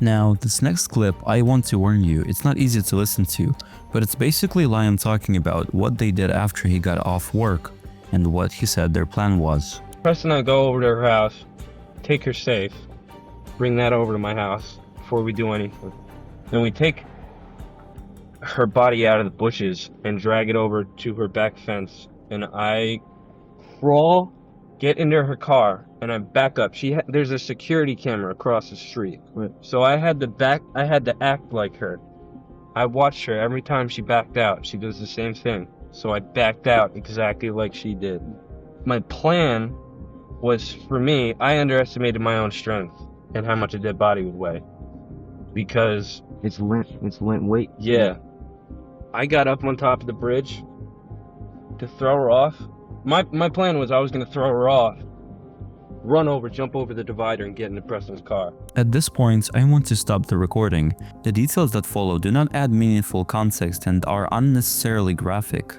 Now, this next clip, I want to warn you, it's not easy to listen to, but it's basically Liam talking about what they did after he got off work, and what he said their plan was. Preston and I go over to her house, take her safe, bring that over to my house before we do anything. Then we take her body out of the bushes and drag it over to her back fence, and I crawl, get into her car, and I back up. There's a security camera across the street, so I had to act like her. I watched her every time she backed out. She does the same thing, so I backed out exactly like she did. My plan was, for me, I underestimated my own strength and how much a dead body would weigh, because it's lint weight. Yeah. I got up on top of the bridge to throw her off. My plan was I was going to throw her off, run over, jump over the divider, and get into Preston's car. At this point, I want to stop the recording. The details that follow do not add meaningful context and are unnecessarily graphic.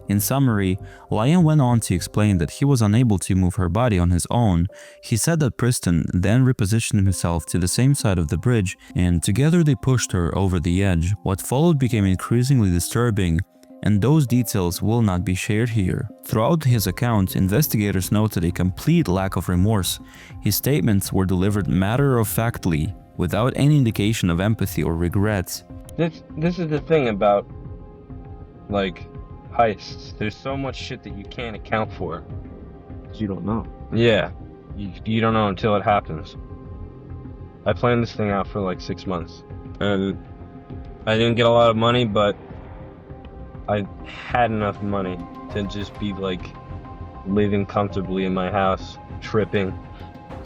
In summary, Liam went on to explain that he was unable to move her body on his own. He said that Preston then repositioned himself to the same side of the bridge, and together they pushed her over the edge. What followed became increasingly disturbing, and those details will not be shared here. Throughout his account, investigators noted a complete lack of remorse. His statements were delivered matter-of-factly, without any indication of empathy or regret. This is the thing about, like, heists. There's so much shit that you can't account for. You don't know. Yeah. You don't know until it happens. I planned this thing out for like 6 months. And I didn't get a lot of money, but I had enough money to just be like living comfortably in my house, tripping,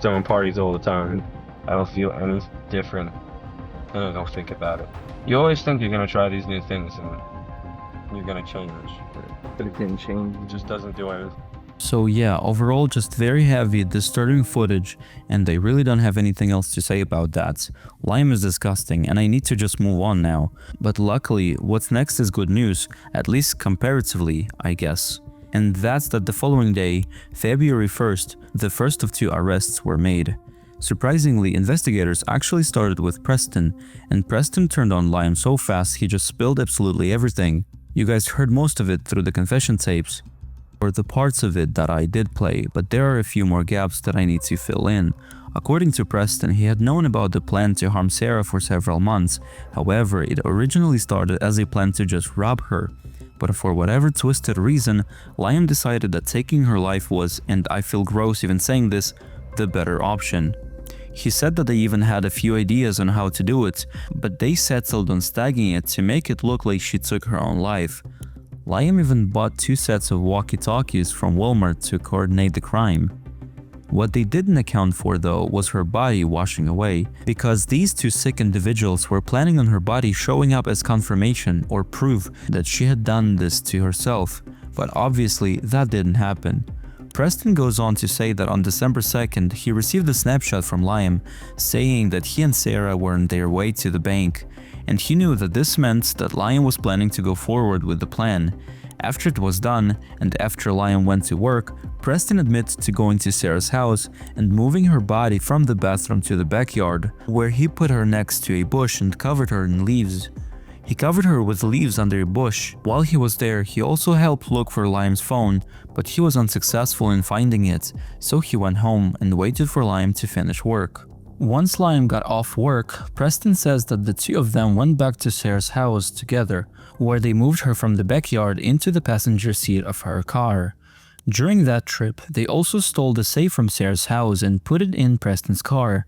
throwing parties all the time. I don't feel any different. I don't think about it. You always think you're gonna try these new things and you're gonna change, but it didn't change. It just doesn't do anything. So yeah, overall just very heavy, disturbing footage, and they really don't have anything else to say about that. Liam is disgusting, and I need to just move on now. But luckily, what's next is good news, at least comparatively, I guess. And that's that the following day, February 1st, the first of 2 arrests were made. Surprisingly, investigators actually started with Preston, and Preston turned on Liam so fast he just spilled absolutely everything. You guys heard most of it through the confession tapes, or the parts of it that I did play, but there are a few more gaps that I need to fill in. According to Preston, he had known about the plan to harm Sarah for several months. However, it originally started as a plan to just rob her. But for whatever twisted reason, Liam decided that taking her life was, and I feel gross even saying this, the better option. He said that they even had a few ideas on how to do it, but they settled on stagging it to make it look like she took her own life. Liam even bought 2 sets of walkie-talkies from Walmart to coordinate the crime. What they didn't account for though was her body washing away, because these 2 sick individuals were planning on her body showing up as confirmation or proof that she had done this to herself, but obviously that didn't happen. Preston goes on to say that on December 2nd, he received a snapshot from Liam saying that he and Sarah were on their way to the bank, and he knew that this meant that Liam was planning to go forward with the plan. After it was done, and after Liam went to work, Preston admits to going to Sarah's house and moving her body from the bathroom to the backyard, where he put her next to a bush and covered her in leaves. He covered her with leaves under a bush. While he was there, he also helped look for Liam's phone, but he was unsuccessful in finding it, so he went home and waited for Liam to finish work. Once Liam got off work, Preston says that the two of them went back to Sarah's house together, where they moved her from the backyard into the passenger seat of her car. During that trip, they also stole the safe from Sarah's house and put it in Preston's car.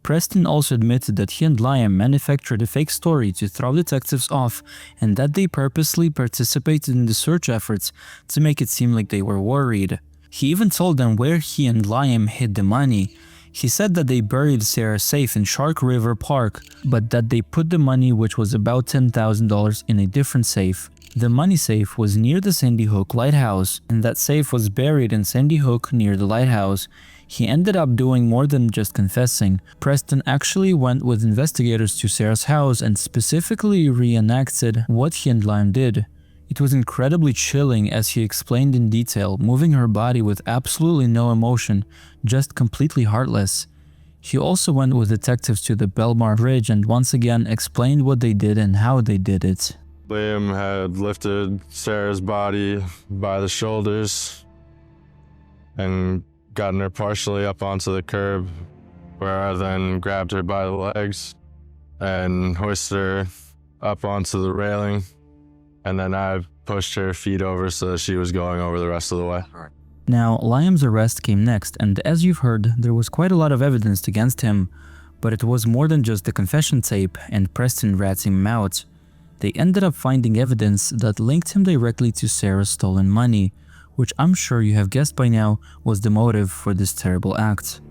Preston also admitted that he and Liam manufactured a fake story to throw detectives off and that they purposely participated in the search efforts to make it seem like they were worried. He even told them where he and Liam hid the money. He said that they buried Sarah's safe in Shark River Park, but that they put the money, which was about $10,000, in a different safe. The money safe was near the Sandy Hook lighthouse, and that safe was buried in Sandy Hook near the lighthouse. He ended up doing more than just confessing. Preston actually went with investigators to Sarah's house and specifically reenacted what he and Liam did. It was incredibly chilling, as he explained in detail, moving her body with absolutely no emotion, just completely heartless. He also went with detectives to the Belmar Bridge and once again explained what they did and how they did it. Liam had lifted Sarah's body by the shoulders and gotten her partially up onto the curb, where I then grabbed her by the legs and hoisted her up onto the railing, and then I pushed her feet over so that she was going over the rest of the way. Now, Liam's arrest came next, and as you've heard, there was quite a lot of evidence against him, but it was more than just the confession tape and Preston ratting him out. They ended up finding evidence that linked him directly to Sarah's stolen money, which I'm sure you have guessed by now was the motive for this terrible act.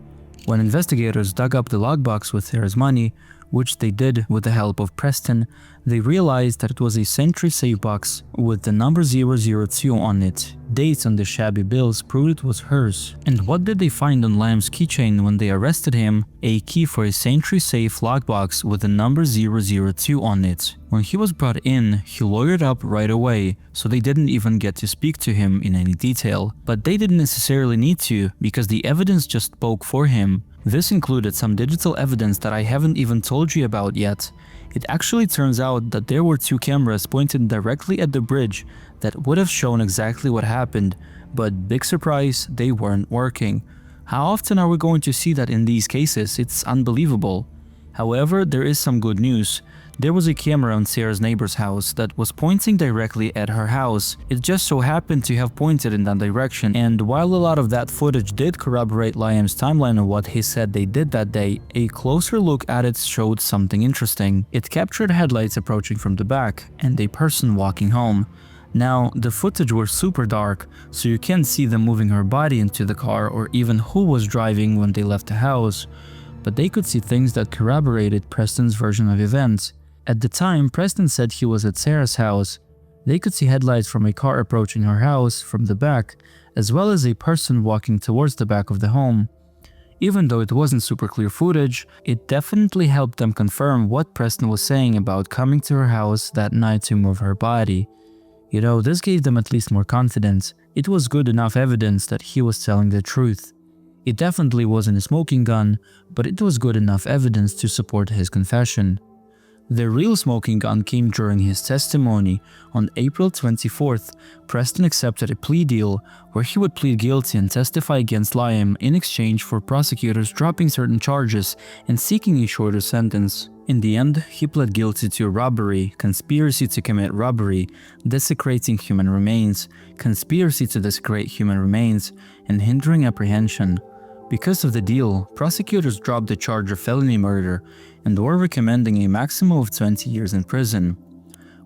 When investigators dug up the lockbox with Sarah's money, which they did with the help of Preston, they realized that it was a Sentry safe box with the number 002 on it. Dates on the shabby bills proved it was hers. And what did they find on Liam's keychain when they arrested him? A key for a Sentry safe lockbox with the number 002 on it. When he was brought in, he lawyered up right away, so they didn't even get to speak to him in any detail. But they didn't necessarily need to, because the evidence just spoke for him. This included some digital evidence that I haven't even told you about yet. It actually turns out that there were two cameras pointed directly at the bridge that would have shown exactly what happened, but big surprise, they weren't working. How often are we going to see that in these cases? It's unbelievable. However, there is some good news. There was a camera on Sarah's neighbor's house that was pointing directly at her house. It just so happened to have pointed in that direction, and while a lot of that footage did corroborate Liam's timeline of what he said they did that day, a closer look at it showed something interesting. It captured headlights approaching from the back and a person walking home. Now, the footage was super dark, so you can't see them moving her body into the car or even who was driving when they left the house, but they could see things that corroborated Preston's version of events. At the time, Preston said he was at Sarah's house. They could see headlights from a car approaching her house from the back, as well as a person walking towards the back of the home. Even though it wasn't super clear footage, it definitely helped them confirm what Preston was saying about coming to her house that night to move her body. You know, this gave them at least more confidence. It was good enough evidence that he was telling the truth. It definitely wasn't a smoking gun, but it was good enough evidence to support his confession. The real smoking gun came during his testimony. On April 24th, Preston accepted a plea deal where he would plead guilty and testify against Liam in exchange for prosecutors dropping certain charges and seeking a shorter sentence. In the end, he pled guilty to robbery, conspiracy to commit robbery, desecrating human remains, conspiracy to desecrate human remains, and hindering apprehension. Because of the deal, prosecutors dropped the charge of felony murder and were recommending a maximum of 20 years in prison.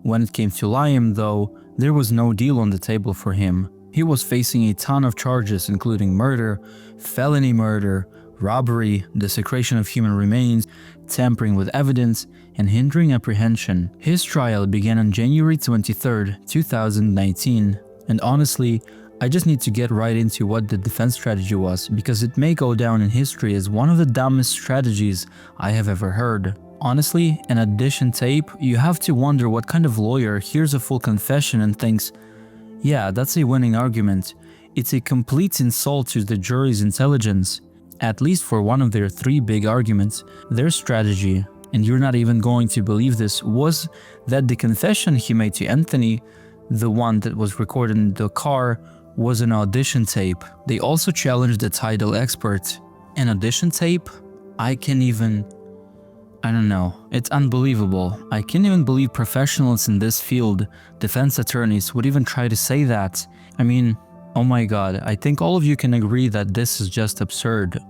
When it came to Liam, though, there was no deal on the table for him. He was facing a ton of charges including murder, felony murder, robbery, desecration of human remains, tampering with evidence, and hindering apprehension. His trial began on January 23, 2019, and honestly, I just need to get right into what the defense strategy was, because it may go down in history as one of the dumbest strategies I have ever heard. Honestly, an audition tape, you have to wonder what kind of lawyer hears a full confession and thinks, Yeah, that's a winning argument. It's a complete insult to the jury's intelligence, at least for one of their three big arguments. Their strategy, and you're not even going to believe this, was that the confession he made to Anthony, the one that was recorded in the car, was an audition tape. They also challenged the title expert. An audition tape? I don't know. It's unbelievable. I can't even believe professionals in this field, defense attorneys, would even try to say that. I mean, oh my god, I think all of you can agree that this is just absurd.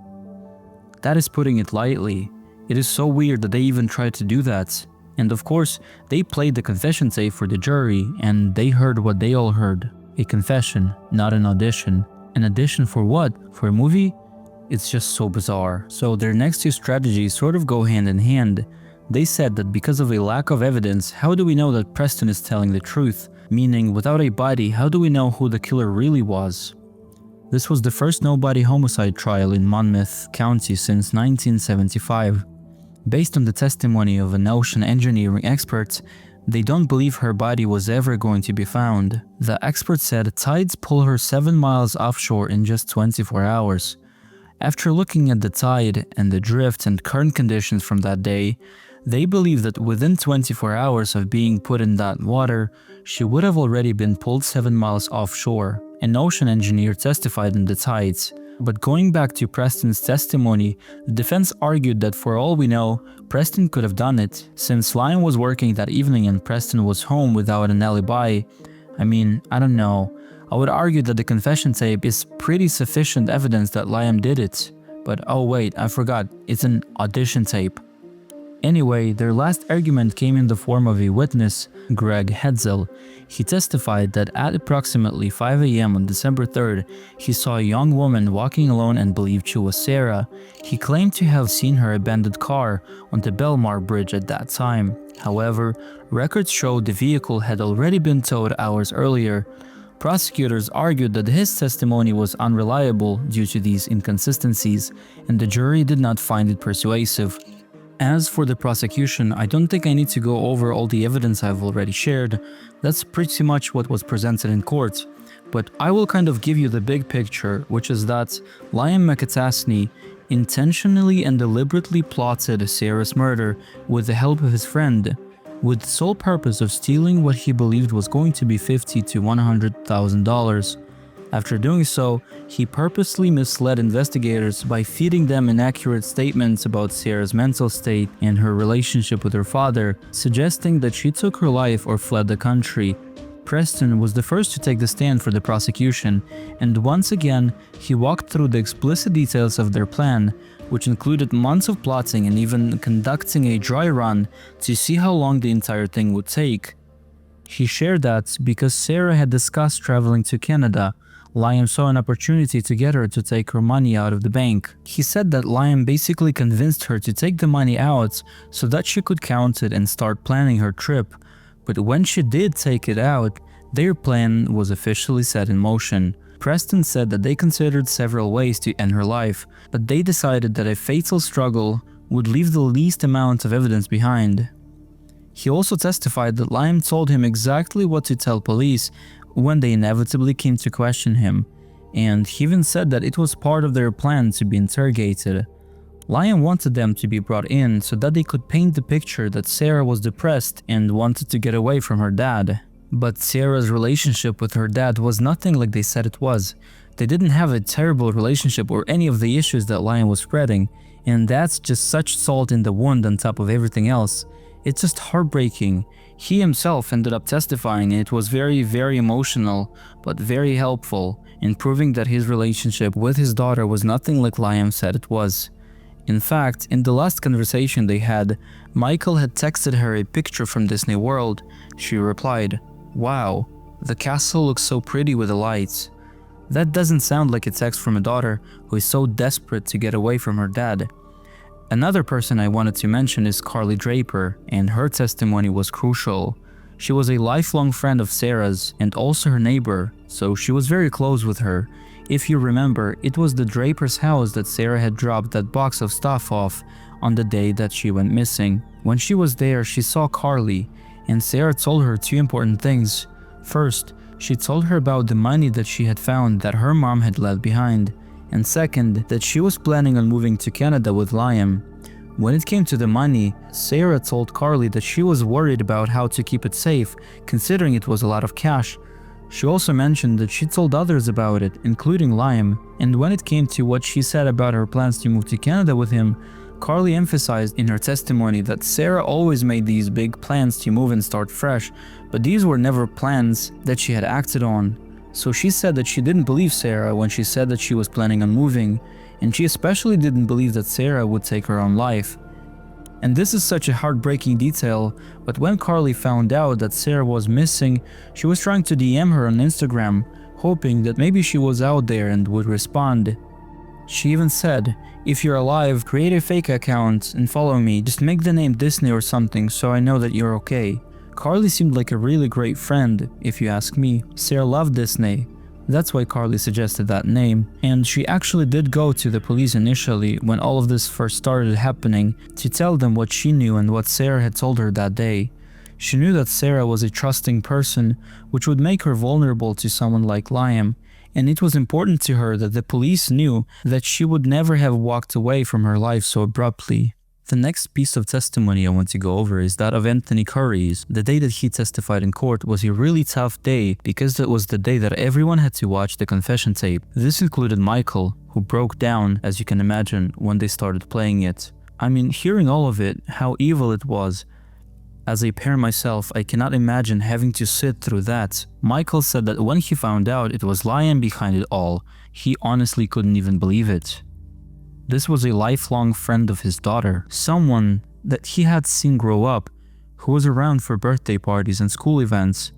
That is putting it lightly. It is so weird that they even tried to do that. And of course, they played the confession tape for the jury, and they heard what they all heard. A confession, not an audition. An audition for what? For a movie? It's just so bizarre. So their next two strategies sort of go hand in hand. They said that because of a lack of evidence, how do we know that Preston is telling the truth? Meaning, without a body, how do we know who the killer really was? This was the first no-body homicide trial in Monmouth County since 1975. Based on the testimony of an ocean engineering expert, they don't believe her body was ever going to be found. The expert said tides pull her 7 miles offshore in just 24 hours. After looking at the tide and the drift and current conditions from that day, they believe that within 24 hours of being put in that water, she would have already been pulled 7 miles offshore. An ocean engineer testified in the tides. But going back to Preston's testimony, the defense argued that for all we know, Preston could have done it, since Liam was working that evening and Preston was home without an alibi. I mean, I don't know. I would argue that the confession tape is pretty sufficient evidence that Liam did it. But oh wait, I forgot, it's an audition tape. Anyway, their last argument came in the form of a witness, Greg Hetzel. He testified that at approximately 5 a.m. on December 3rd, he saw a young woman walking alone and believed she was Sarah. He claimed to have seen her abandoned car on the Belmar Bridge at that time. However, records show the vehicle had already been towed hours earlier. Prosecutors argued that his testimony was unreliable due to these inconsistencies, and the jury did not find it persuasive. As for the prosecution, I don't think I need to go over all the evidence I've already shared. That's pretty much what was presented in court. But I will kind of give you the big picture, which is that Liam McAtasney intentionally and deliberately plotted Sarah's murder with the help of his friend, with the sole purpose of stealing what he believed was going to be $50,000 to $100,000. After doing so, he purposely misled investigators by feeding them inaccurate statements about Sarah's mental state and her relationship with her father, suggesting that she took her life or fled the country. Preston was the first to take the stand for the prosecution, and once again, he walked through the explicit details of their plan, which included months of plotting and even conducting a dry run to see how long the entire thing would take. He shared that because Sarah had discussed traveling to Canada, Liam saw an opportunity to get her to take her money out of the bank. He said that Liam basically convinced her to take the money out so that she could count it and start planning her trip. But when she did take it out, their plan was officially set in motion. Preston said that they considered several ways to end her life, but they decided that a fatal struggle would leave the least amount of evidence behind. He also testified that Liam told him exactly what to tell police when they inevitably came to question him, and he even said that it was part of their plan to be interrogated. Liam wanted them to be brought in so that they could paint the picture that Sarah was depressed and wanted to get away from her dad. But Sarah's relationship with her dad was nothing like they said it was. They didn't have a terrible relationship or any of the issues that Liam was spreading, and that's just such salt in the wound on top of everything else. It's just heartbreaking. He himself ended up testifying, and it was very, very emotional, but very helpful in proving that his relationship with his daughter was nothing like Liam said it was. In fact, in the last conversation they had, Michael had texted her a picture from Disney World. She replied, "Wow, the castle looks so pretty with the lights." That doesn't sound like a text from a daughter who is so desperate to get away from her dad. Another person I wanted to mention is Carly Draper, and her testimony was crucial. She was a lifelong friend of Sarah's and also her neighbor, so she was very close with her. If you remember, it was the Draper's house that Sarah had dropped that box of stuff off on the day that she went missing. When she was there, she saw Carly, and Sarah told her two important things. First, She told her about the money that she had found that her mom had left behind, and second, that she was planning on moving to Canada with Liam. When it came to the money, Sarah told Carly that she was worried about how to keep it safe, considering it was a lot of cash. She also mentioned that she told others about it, including Liam, and when it came to what she said about her plans to move to Canada with him, Carly emphasized in her testimony that Sarah always made these big plans to move and start fresh, but these were never plans that she had acted on. So she said that she didn't believe Sarah when she said that she was planning on moving, and she especially didn't believe that Sarah would take her own life. And this is such a heartbreaking detail, but when Carly found out that Sarah was missing, she was trying to DM her on Instagram, hoping that maybe she was out there and would respond. She even said, "If you're alive, create a fake account and follow me, just make the name Disney or something so I know that you're okay." Carly seemed like a really great friend, if you ask me. Sarah loved Disney. That's why Carly suggested that name, and she actually did go to the police initially when all of this first started happening to tell them what she knew and what Sarah had told her that day. She knew that Sarah was a trusting person, which would make her vulnerable to someone like Liam, and it was important to her that the police knew that she would never have walked away from her life so abruptly. The next piece of testimony I want to go over is that of Anthony Curry's. The day that he testified in court was a really tough day because it was the day that everyone had to watch the confession tape. This included Michael, who broke down, as you can imagine, when they started playing it. I mean, hearing all of it, how evil it was. As a parent myself, I cannot imagine having to sit through that. Michael said that when he found out it was Liam behind it all, he honestly couldn't even believe it. This was a lifelong friend of his daughter, someone that he had seen grow up, who was around for birthday parties and school events,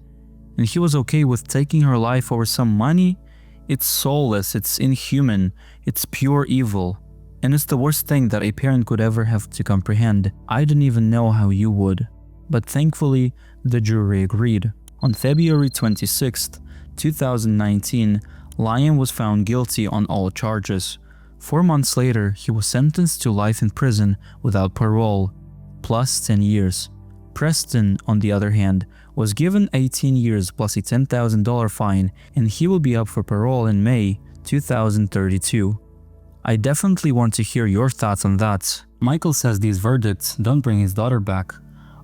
and he was okay with taking her life over some money? It's soulless, it's inhuman, it's pure evil, and it's the worst thing that a parent could ever have to comprehend. I don't even know how you would, but thankfully, the jury agreed. On February 26th, 2019, Liam was found guilty on all charges. 4 months later, he was sentenced to life in prison without parole, plus 10 years. Preston, on the other hand, was given 18 years plus a $10,000 fine, and he will be up for parole in May 2032. I definitely want to hear your thoughts on that. Michael says these verdicts don't bring his daughter back.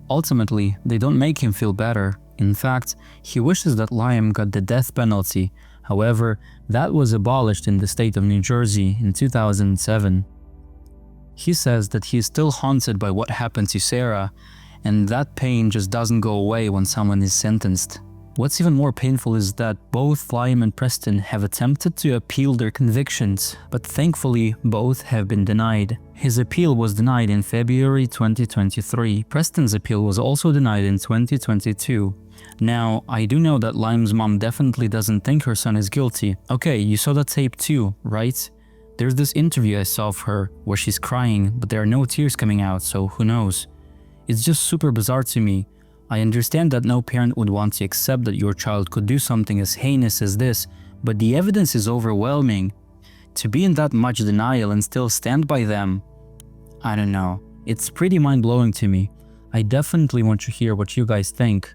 Ultimately, they don't make him feel better. In fact, he wishes that Liam got the death penalty. However, that was abolished in the state of New Jersey in 2007. He says that he is still haunted by what happened to Sarah, and that pain just doesn't go away when someone is sentenced. What's even more painful is that both Liam and Preston have attempted to appeal their convictions, but thankfully both have been denied. His appeal was denied in February 2023. Preston's appeal was also denied in 2022. Now, I do know that Liam's mom definitely doesn't think her son is guilty. Okay, you saw that tape too, right? There's this interview I saw of her where she's crying, but there are no tears coming out, so who knows? It's just super bizarre to me. I understand that no parent would want to accept that your child could do something as heinous as this, but the evidence is overwhelming. To be in that much denial and still stand by them, I don't know. It's pretty mind-blowing to me. I definitely want to hear what you guys think.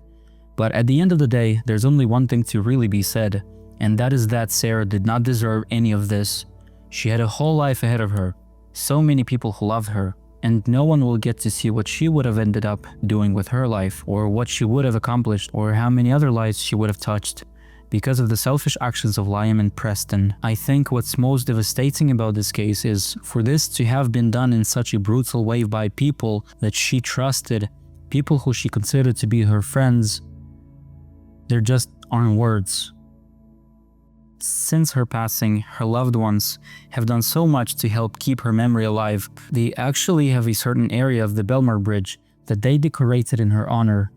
But at the end of the day, there's only one thing to really be said, and that is that Sarah did not deserve any of this. She had a whole life ahead of her, so many people who loved her, and no one will get to see what she would have ended up doing with her life, or what she would have accomplished, or how many other lives she would have touched. Because of the selfish actions of Liam and Preston, I think what's most devastating about this case is for this to have been done in such a brutal way by people that she trusted, people who she considered to be her friends. There just aren't words. Since her passing, her loved ones have done so much to help keep her memory alive. They actually have a certain area of the Belmar Bridge that they decorated in her honor.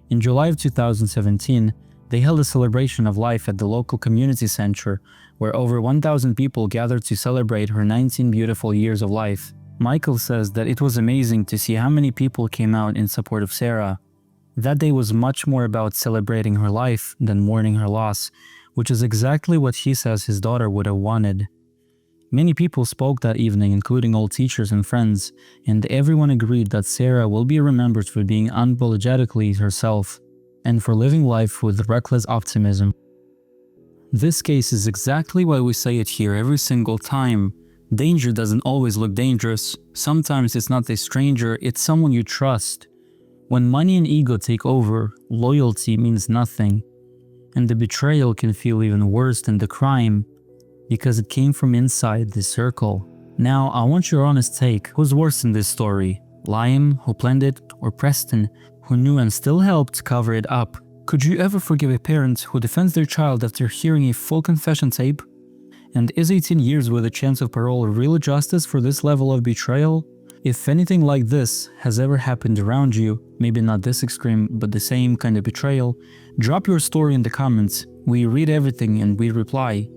In July of 2017, they held a celebration of life at the local community center, where over 1,000 people gathered to celebrate her 19 beautiful years of life. Michael says that it was amazing to see how many people came out in support of Sarah. That day was much more about celebrating her life than mourning her loss, which is exactly what he says his daughter would have wanted. Many people spoke that evening, including all teachers and friends, and everyone agreed that Sarah will be remembered for being unapologetically herself and for living life with reckless optimism. This case is exactly why we say it here every single time. Danger doesn't always look dangerous. Sometimes it's not a stranger, it's someone you trust. When money and ego take over, loyalty means nothing. And the betrayal can feel even worse than the crime, because it came from inside the circle. Now, I want your honest take. Who's worse in this story? Liam, who planned it, or Preston, who knew and still helped cover it up? Could you ever forgive a parent who defends their child after hearing a full confession tape? And is 18 years with a chance of parole real justice for this level of betrayal? If anything like this has ever happened around you, maybe not this extreme, but the same kind of betrayal, drop your story in the comments. We read everything and we reply.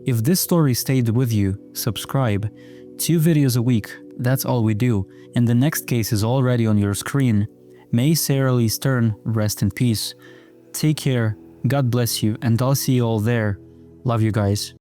If this story stayed with you, subscribe. 2 videos a week, that's all we do, and the next case is already on your screen. May Sarah Lee Stern rest in peace. Take care, God bless you, and I'll see you all there. Love you guys.